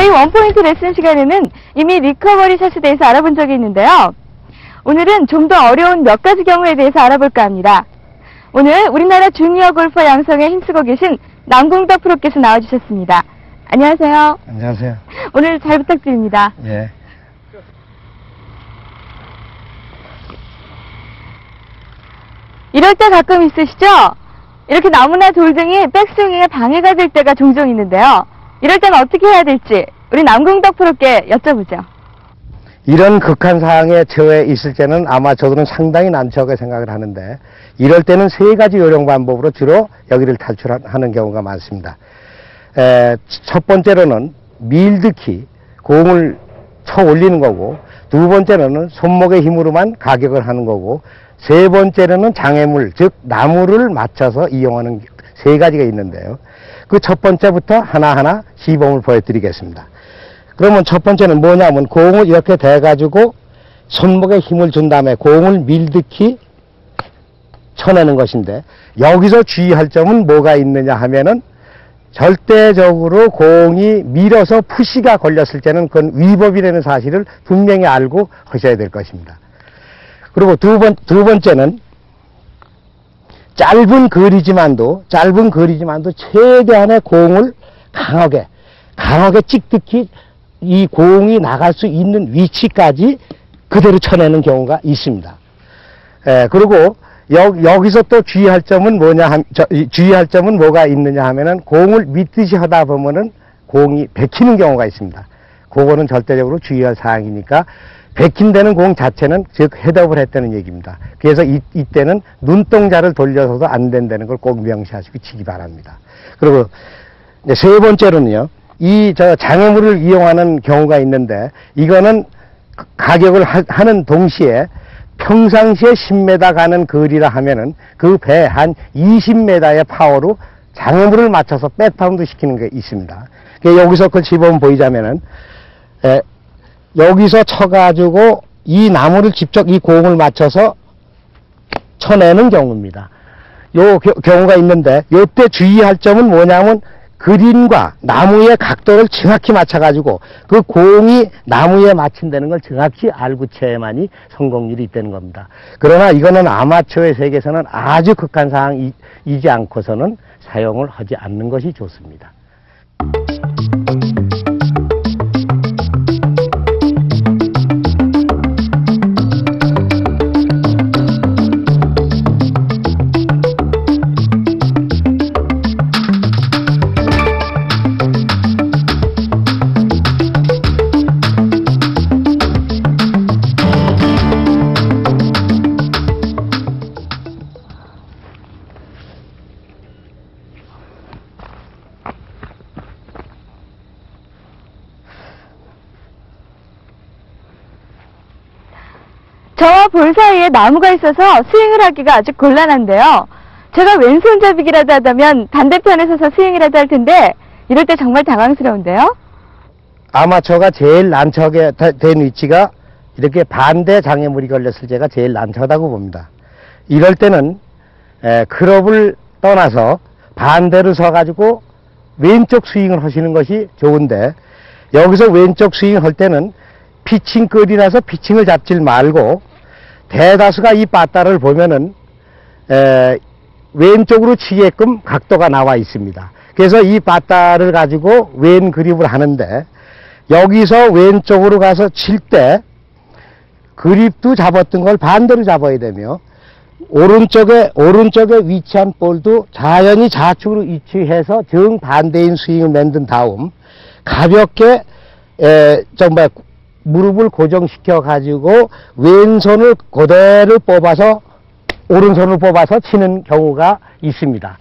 저희 원포인트 레슨 시간에는 이미 리커버리 샷에 대해서 알아본 적이 있는데요. 오늘은 좀 더 어려운 몇 가지 경우에 대해서 알아볼까 합니다. 오늘 우리나라 주니어 골퍼 양성에 힘쓰고 계신 남궁덕 프로께서 나와주셨습니다. 안녕하세요. 안녕하세요. 오늘 잘 부탁드립니다. 예. 이럴 때 가끔 있으시죠? 이렇게 나무나 돌 등이 백스윙에 방해가 될 때가 종종 있는데요. 이럴 때는 어떻게 해야 될지 우리 남궁덕 프로께 여쭤보죠. 이런 극한 상황에 처해 있을 때는 아마 저들은 상당히 난처하게 생각을 하는데, 이럴 때는 세 가지 요령 방법으로 주로 여기를 탈출하는 경우가 많습니다. 첫 번째로는 밀드키, 공을 쳐 올리는 거고, 두 번째로는 손목의 힘으로만 가격을 하는 거고, 세 번째로는 장애물, 즉 나무를 맞춰서 이용하는 세 가지가 있는데요. 그 첫 번째부터 하나하나 시범을 보여드리겠습니다. 그러면 첫 번째는 뭐냐면, 공을 이렇게 대가지고 손목에 힘을 준 다음에 공을 밀드키 쳐내는 것인데, 여기서 주의할 점은 뭐가 있느냐 하면은, 절대적으로 공이 밀어서 푸시가 걸렸을 때는 그건 위법이라는 사실을 분명히 알고 하셔야 될 것입니다. 그리고 두 번째는 짧은 거리지만도 최대한의 공을 강하게 찍득히 이 공이 나갈 수 있는 위치까지 그대로 쳐내는 경우가 있습니다. 그리고 여기서 또 주의할 점은 뭐가 있느냐 하면은, 공을 밑듯이 하다 보면은 공이 베끼는 경우가 있습니다. 그거는 절대적으로 주의할 사항이니까, 베낀다는 공 자체는 즉 헤드업을 했다는 얘기입니다. 그래서 이때는 눈동자를 돌려서도 안 된다는 걸 꼭 명시하시고 치기 바랍니다. 그리고 이제 세 번째로는요, 장애물을 이용하는 경우가 있는데, 이거는 가격을 하는 동시에 평상시에 10m 가는 거리라 하면은 그 배 한 20m의 파워로 장애물을 맞춰서 백파운드 시키는 게 있습니다. 여기서 그 시범 보이자면은, 여기서 쳐가지고 이 나무를 직접 이 공을 맞춰서 쳐내는 경우입니다. 요 경우가 있는데, 요때 주의할 점은 뭐냐면, 그린과 나무의 각도를 정확히 맞춰가지고 그 공이 나무에 맞춘다는 걸 정확히 알고 쳐야만이 성공률이 있다는 겁니다. 그러나 이거는 아마추어의 세계에서는 아주 극한 상황이지 않고서는 사용을 하지 않는 것이 좋습니다. 저와 볼 사이에 나무가 있어서 스윙을 하기가 아주 곤란한데요. 제가 왼손잡이기라도 하다면 반대편에 서서 스윙이라도 할 텐데, 이럴 때 정말 당황스러운데요. 아마추어가 제일 난처하게 된 위치가 이렇게 반대 장애물이 걸렸을 때가 제일 난처하다고 봅니다. 이럴 때는 클럽을 떠나서 반대로 서가지고 왼쪽 스윙을 하시는 것이 좋은데, 여기서 왼쪽 스윙 할 때는 피칭거리라서 피칭을 잡지 말고, 대다수가 이 바따를 보면은 왼쪽으로 치게끔 각도가 나와 있습니다. 그래서 이 바따를 가지고 왼 그립을 하는데, 여기서 왼쪽으로 가서 칠 때 그립도 잡았던 걸 반대로 잡아야 되며, 오른쪽에 위치한 볼도 자연히 좌측으로 위치해서 정반대인 스윙을 만든 다음 가볍게 정말 무릎을 고정시켜 가지고 왼손을 그대로 뽑아서 오른손을 뽑아서 치는 경우가 있습니다.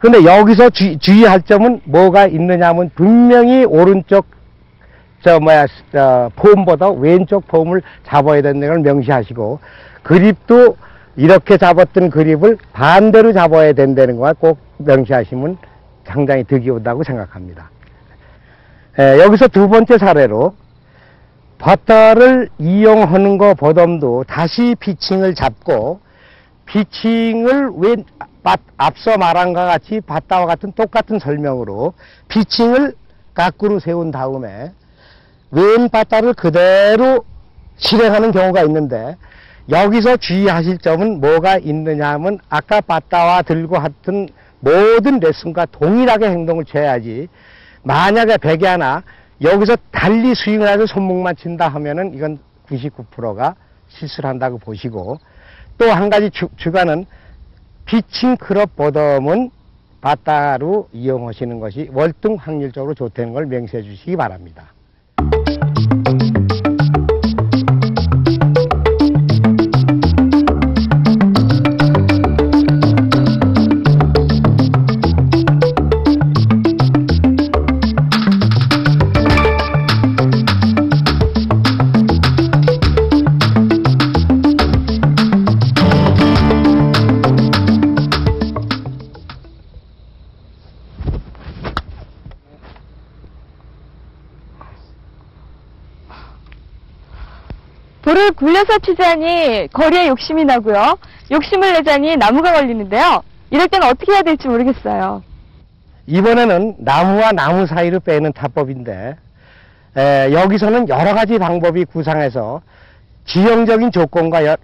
근데 여기서 주의할 점은 뭐가 있느냐면, 분명히 오른쪽 폼보다 왼쪽 폼을 잡아야 된다는 걸 명시하시고, 그립도 이렇게 잡았던 그립을 반대로 잡아야 된다는 걸 꼭 명시하시면 상당히 득이 온다고 생각합니다. 여기서 두 번째 사례로, 바타를 이용하는 것보다도 다시 피칭을 잡고, 피칭을 앞서 말한 것 같이 바타와 같은 똑같은 설명으로 피칭을 거꾸로 세운 다음에 왼 바다를 그대로 실행하는 경우가 있는데, 여기서 주의하실 점은 뭐가 있느냐 하면, 아까 바다와 들고 했던 모든 레슨과 동일하게 행동을 취해야지, 만약에 백이 하나 여기서 달리 스윙을 해서 손목만 친다 하면은 이건 99%가 실수를 한다고 보시고, 또 한 가지 주관은 피칭 클럽 보덤은 바다로 이용하시는 것이 월등 확률적으로 좋다는 걸 명시해 주시기 바랍니다. 볼을 굴려서 치자니 거리에 욕심이 나고요. 욕심을 내자니 나무가 걸리는데요. 이럴 때는 어떻게 해야 될지 모르겠어요. 이번에는 나무와 나무 사이로 빼는 타법인데, 여기서는 여러 가지 방법이 구상해서 지형적인 조건과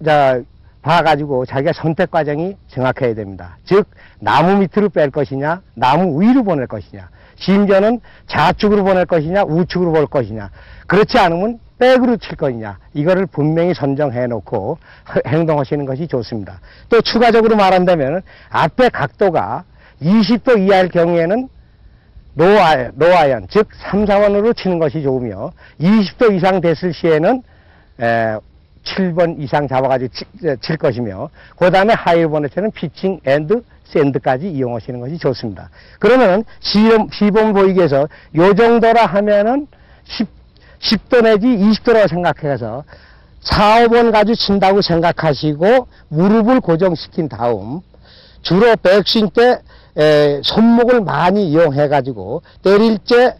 봐가지고 자기가 선택 과정이 정확해야 됩니다. 즉, 나무 밑으로 뺄 것이냐, 나무 위로 보낼 것이냐, 심지어는 좌측으로 보낼 것이냐, 우측으로 볼 것이냐, 그렇지 않으면 백으로 칠 것이냐, 이거를 분명히 선정해 놓고 행동하시는 것이 좋습니다. 또 추가적으로 말한다면, 앞에 각도가 20도 이하일 경우에는 로아이언, 즉 3, 4원으로 치는 것이 좋으며, 20도 이상 됐을 시에는 7번 이상 잡아가지고 칠 것이며, 그 다음에 하이번에 때는 피칭 앤드 샌드까지 이용하시는 것이 좋습니다. 그러면은 시범 보이기 위해서 요 정도라 하면은 10도 내지 20도라고 생각해서 4, 5번 가지고 친다고 생각하시고 무릎을 고정시킨 다음, 주로 백스윙 때 손목을 많이 이용해 가지고 때릴 때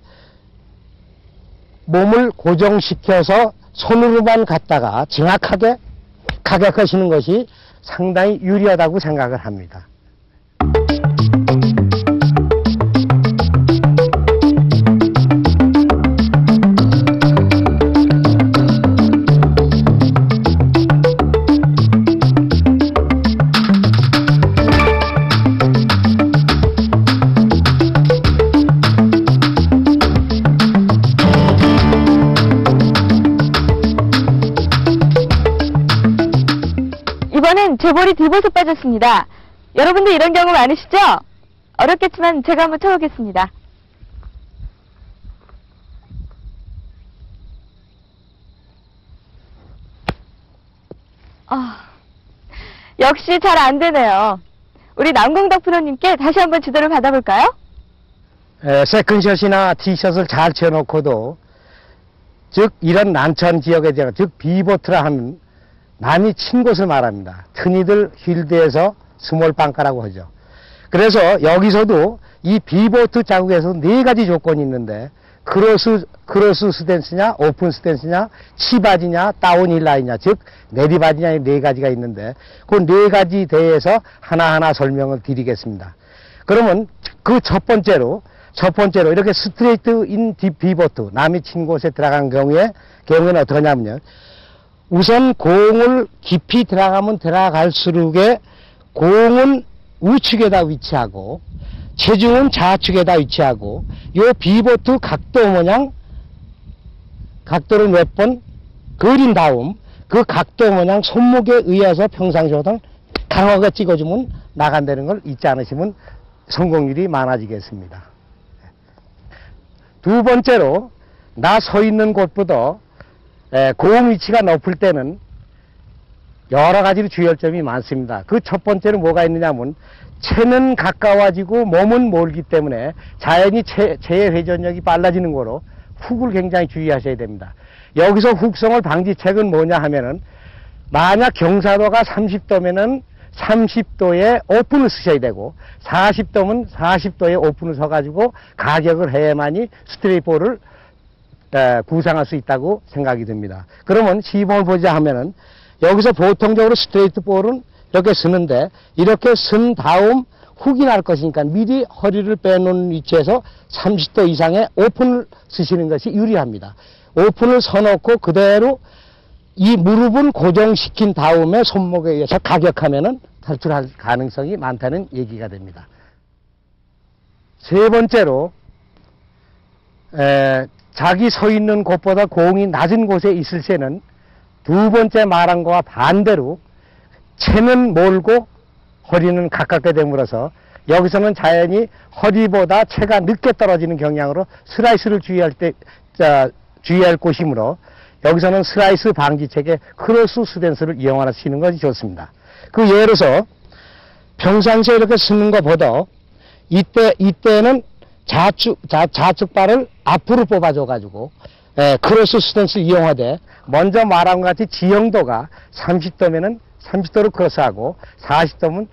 몸을 고정시켜서 손으로만 갔다가 정확하게 가격하시는 것이 상당히 유리하다고 생각을 합니다. 이번엔 제 볼이 뒤집어서 빠졌습니다. 여러분도 이런 경우 많으시죠? 어렵겠지만 제가 한번 쳐보겠습니다. 역시 잘 안 되네요. 우리 남궁덕 프로님께 다시 한번 지도를 받아볼까요? 세컨샷이나 티샷을 잘 쳐놓고도, 즉 이런 난천 지역에 대한, 즉 비보트라 하는 남이 친 곳을 말합니다. 흔히들 힐드에서 스몰 방카라고 하죠. 그래서 여기서도 이 비보트 자국에서 4가지 조건이 있는데, 크로스 스탠스냐, 오픈 스탠스냐, 치바지냐, 다운힐라이냐, 즉 내리바지냐, 이 4가지가 있는데, 그 4가지 대해서 하나하나 설명을 드리겠습니다. 그러면 그 첫 번째로 이렇게 스트레이트 인 비보트, 남이 친 곳에 들어간 경우에는 어떻게 하냐면요, 우선 공을 깊이 들어가면 들어갈수록에 공은 우측에다 위치하고 체중은 좌측에다 위치하고, 요 비보트 각도 모양, 각도를 몇 번 그린 다음 그 각도 모양 손목에 의해서 평상시보다 강하게 찍어주면 나간다는 걸 잊지 않으시면 성공률이 많아지겠습니다. 두 번째로, 나 서 있는 곳보다 공 위치가 높을 때는 여러 가지로 주의할 점이 많습니다. 그 첫 번째는 뭐가 있느냐면, 체는 가까워지고 몸은 멀기 때문에 자연히 체의 회전력이 빨라지는 거로 훅을 굉장히 주의하셔야 됩니다. 여기서 훅성을 방지책은 뭐냐 하면은, 만약 경사도가 30도면은 30도에 오픈을 쓰셔야 되고, 40도면 40도에 오픈을 서가지고 가격을 해야만이 스트레이트 볼을 구상할 수 있다고 생각이 듭니다. 그러면 시범을 보자 하면은, 여기서 보통적으로 스트레이트 볼은 이렇게 쓰는데, 이렇게 쓴 다음 훅이 날 것이니까 미리 허리를 빼놓은 위치에서 30도 이상의 오픈을 쓰시는 것이 유리합니다. 오픈을 서놓고 그대로 이 무릎은 고정시킨 다음에 손목에 의해서 가격하면은 탈출할 가능성이 많다는 얘기가 됩니다. 세 번째로, 자기 서 있는 곳보다 공이 낮은 곳에 있을 때는 두 번째 말한 거와 반대로 채는 멀고 허리는 가깝게 됨으로써 여기서는 자연히 허리보다 채가 늦게 떨어지는 경향으로 슬라이스를 주의할 곳이므로 여기서는 슬라이스 방지책에 크로스 스탠스를 이용하시는 것이 좋습니다. 그 예로서 평상시에 이렇게 쓰는 것보다 이때는 좌측발을 앞으로 뽑아줘가지고 크로스 스탠스 이용하되 먼저 말한 것 같이 지형도가 30도면은 30도로 크로스하고 40도면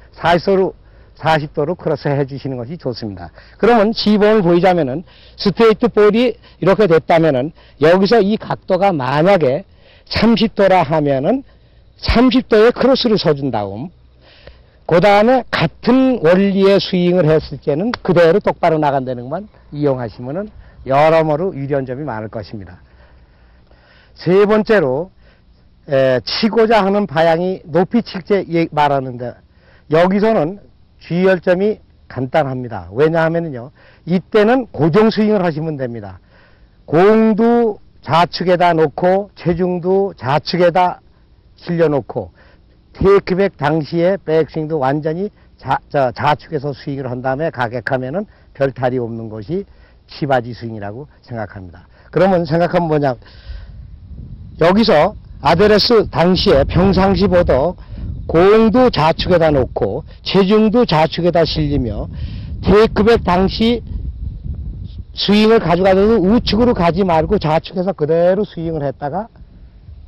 40도로 크로스 해주시는 것이 좋습니다. 그러면 시범을 보이자면은 스트레이트 볼이 이렇게 됐다면은 여기서 이 각도가 만약에 30도라 하면은 30도에 크로스를 서준 다음 그 다음에 같은 원리의 스윙을 했을 때는 그대로 똑바로 나간다는 것만 이용하시면은 여러모로 유리한 점이 많을 것입니다. 세 번째로 치고자 하는 방향이 높이 칠 때 말하는데 여기서는 주의할 점이 간단합니다. 왜냐하면요, 이때는 고정 스윙을 하시면 됩니다. 공도 좌측에다 놓고 체중도 좌측에다 실려놓고 테이크백 당시에 백스윙도 완전히 좌측에서 스윙을 한 다음에 가격하면은 별 탈이 없는 것이 치바지 스윙이라고 생각합니다. 그러면 생각하면 뭐냐, 여기서 아드레스 당시에 평상시보다 공도 좌측에다 놓고 체중도 좌측에다 실리며 테이크백 당시 스윙을 가져가도 우측으로 가지 말고 좌측에서 그대로 스윙을 했다가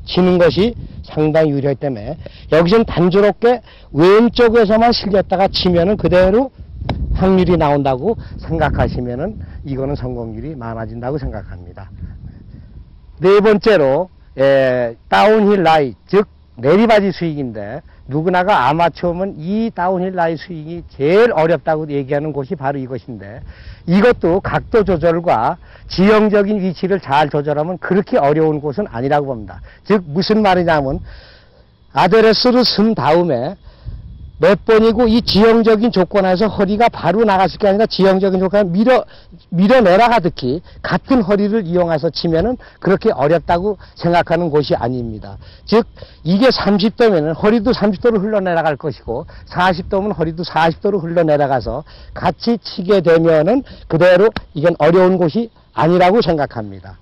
치는 것이 상당히 유리하기 때문에 여기서는 단조롭게 왼쪽에서만 실렸다가 치면은 그대로 확률이 나온다고 생각하시면은 이거는 성공률이 많아진다고 생각합니다. 네 번째로 다운힐 라이, 즉 내리바지 스윙인데 누구나가 아마추어면 이 다운힐 라이 스윙이 제일 어렵다고 얘기하는 곳이 바로 이것인데 이것도 각도 조절과 지형적인 위치를 잘 조절하면 그렇게 어려운 곳은 아니라고 봅니다. 즉 무슨 말이냐면 아드레스를 쓴 다음에 몇 번이고 이 지형적인 조건에서 허리가 바로 나갔을 게 아니라 지형적인 조건에 밀어내려가듯이 같은 허리를 이용해서 치면은 그렇게 어렵다고 생각하는 곳이 아닙니다. 즉 이게 30도면은 허리도 30도로 흘러내려갈 것이고 40도면 허리도 40도로 흘러내려가서 같이 치게 되면은 그대로 이건 어려운 곳이 아니라고 생각합니다.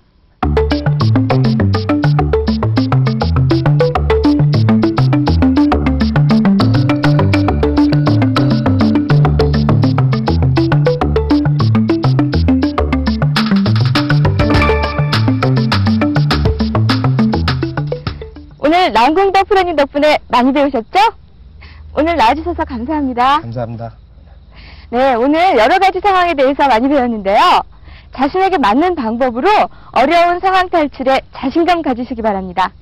오늘 남궁덕 프로님 덕분에 많이 배우셨죠? 오늘 나와주셔서 감사합니다. 감사합니다. 네, 오늘 여러 가지 상황에 대해서 많이 배웠는데요. 자신에게 맞는 방법으로 어려운 상황 탈출에 자신감 가지시기 바랍니다.